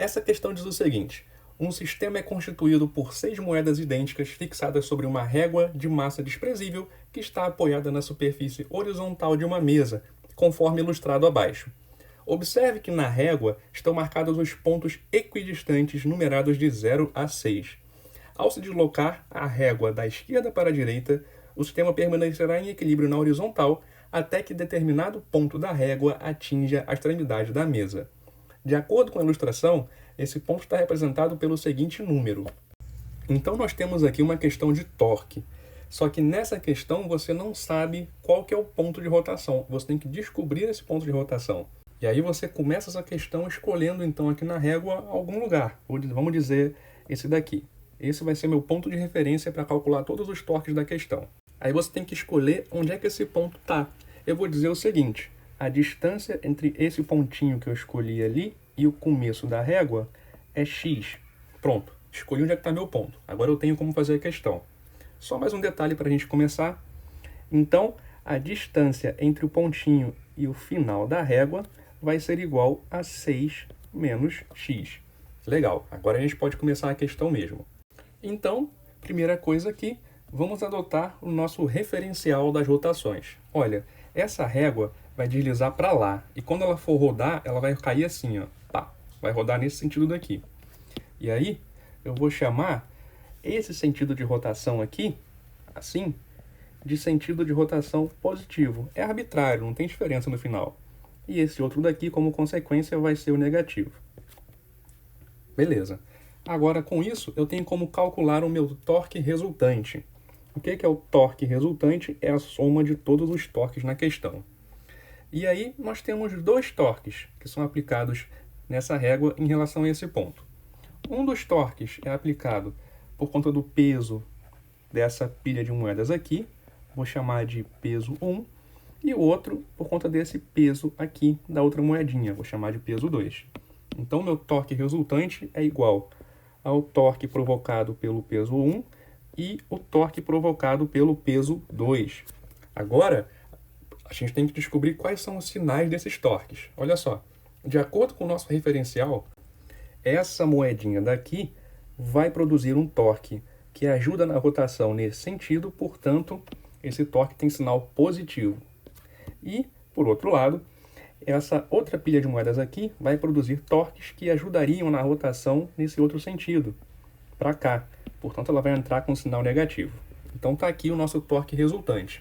Essa questão diz o seguinte: um sistema é constituído por 6 moedas idênticas fixadas sobre uma régua de massa desprezível que está apoiada na superfície horizontal de uma mesa, conforme ilustrado abaixo. Observe que na régua estão marcados os pontos equidistantes numerados de 0 a 6. Ao se deslocar a régua da esquerda para a direita, o sistema permanecerá em equilíbrio na horizontal até que determinado ponto da régua atinja a extremidade da mesa. De acordo com a ilustração, esse ponto está representado pelo seguinte número. Então nós temos aqui uma questão de torque. Só que nessa questão você não sabe qual que é o ponto de rotação. Você tem que descobrir esse ponto de rotação. E aí você começa essa questão escolhendo então aqui na régua algum lugar. Vamos dizer esse daqui. Esse vai ser meu ponto de referência para calcular todos os torques da questão. Aí você tem que escolher onde é que esse ponto está. Eu vou dizer o seguinte: a distância entre esse pontinho que eu escolhi ali e o começo da régua é x. Pronto, escolhi onde é que está meu ponto. Agora eu tenho como fazer a questão. Só mais um detalhe para a gente começar. Então, a distância entre o pontinho e o final da régua vai ser igual a 6 menos x. Legal, agora a gente pode começar a questão mesmo. Então, primeira coisa aqui, vamos adotar o nosso referencial das rotações. Olha, essa régua vai deslizar para lá, e quando ela for rodar, ela vai cair assim, ó. Pá, vai rodar nesse sentido daqui. E aí, eu vou chamar esse sentido de rotação aqui, assim, de sentido de rotação positivo. É arbitrário, não tem diferença no final. E esse outro daqui, como consequência, vai ser o negativo. Beleza. Agora, com isso, eu tenho como calcular o meu torque resultante. O que é o torque resultante? É a soma de todos os torques na questão. E aí, nós temos dois torques que são aplicados nessa régua em relação a esse ponto. Um dos torques é aplicado por conta do peso dessa pilha de moedas aqui, vou chamar de peso 1, e o outro por conta desse peso aqui da outra moedinha, vou chamar de peso 2. Então, meu torque resultante é igual ao torque provocado pelo peso 1 e o torque provocado pelo peso 2. Agora, a gente tem que descobrir quais são os sinais desses torques. Olha só, de acordo com o nosso referencial, essa moedinha daqui vai produzir um torque que ajuda na rotação nesse sentido, portanto, esse torque tem sinal positivo. E, por outro lado, essa outra pilha de moedas aqui vai produzir torques que ajudariam na rotação nesse outro sentido, para cá. Portanto, ela vai entrar com sinal negativo. Então, está aqui o nosso torque resultante.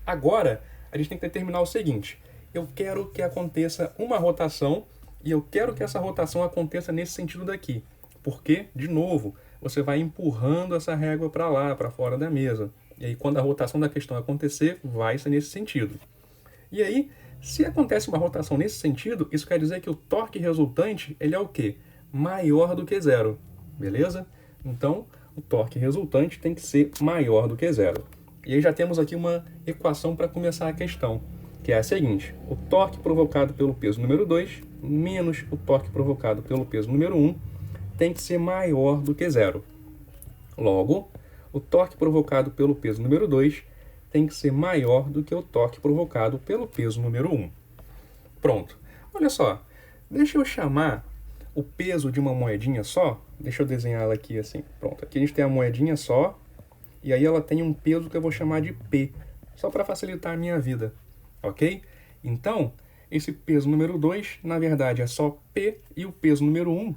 Agora, a gente tem que determinar o seguinte: eu quero que aconteça uma rotação e eu quero que essa rotação aconteça nesse sentido daqui. Porque, de novo, você vai empurrando essa régua para lá, para fora da mesa. E aí, quando a rotação da questão acontecer, vai ser nesse sentido. E aí, se acontece uma rotação nesse sentido, isso quer dizer que o torque resultante ele é o quê? Maior do que zero. Beleza? Então, o torque resultante tem que ser maior do que zero. E aí já temos aqui uma equação para começar a questão, que é a seguinte: o torque provocado pelo peso número 2 menos o torque provocado pelo peso número 1 tem que ser maior do que zero. Logo, o torque provocado pelo peso número 2 tem que ser maior do que o torque provocado pelo peso número 1. Pronto. Olha só, deixa eu chamar o peso de uma moedinha só. Deixa eu desenhar ela aqui assim. Pronto, aqui a gente tem a moedinha só, e aí ela tem um peso que eu vou chamar de P, só para facilitar a minha vida, ok? Então, esse peso número 2, na verdade, é só P, e o peso número 1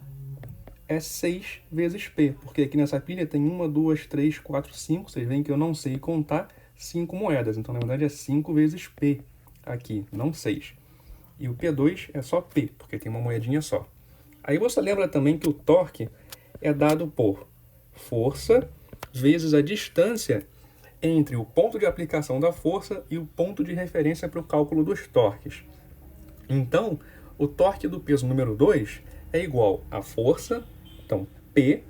é 6 vezes P, porque aqui nessa pilha tem 1, 2, 3, 4, 5, vocês veem que eu não sei contar 5 moedas, então na verdade é 5 vezes P aqui, não 6. E o P2 é só P, porque tem uma moedinha só. Aí você lembra também que o torque é dado por força vezes a distância entre o ponto de aplicação da força e o ponto de referência para o cálculo dos torques. Então, o torque do peso número 2 é igual à força, então P,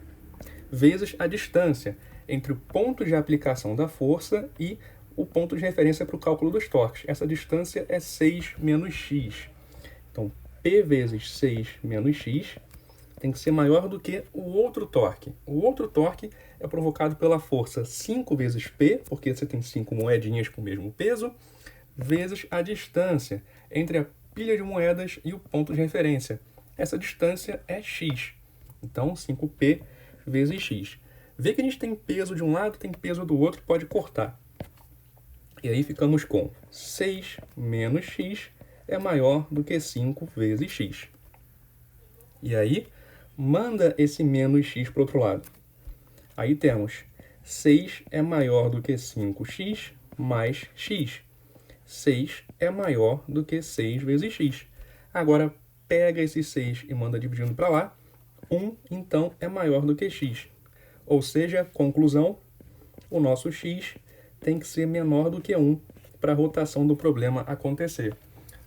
vezes a distância entre o ponto de aplicação da força e o ponto de referência para o cálculo dos torques. Essa distância é 6 menos x. Então, P vezes 6 menos x tem que ser maior do que o outro torque. O outro torque é provocado pela força 5 vezes P, porque você tem 5 moedinhas com o mesmo peso, vezes a distância entre a pilha de moedas e o ponto de referência. essa distância é x. Então, 5p vezes x. Vê que a gente tem peso de um lado, tem peso do outro, pode cortar. E aí ficamos com 6 menos x é maior do que 5 vezes x. E aí, manda esse menos x para o outro lado. Aí temos 6 é maior do que 5x mais x. 6 é maior do que 6 vezes x. Agora, pega esse 6 e manda dividindo para lá. 1, então, é maior do que x. Ou seja, conclusão, o nosso x tem que ser menor do que 1 para a rotação do problema acontecer.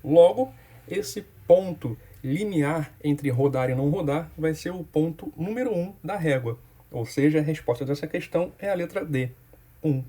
Logo, esse ponto limiar entre rodar e não rodar vai ser o ponto número 1 da régua. Ou seja, a resposta dessa questão é a letra D, 1.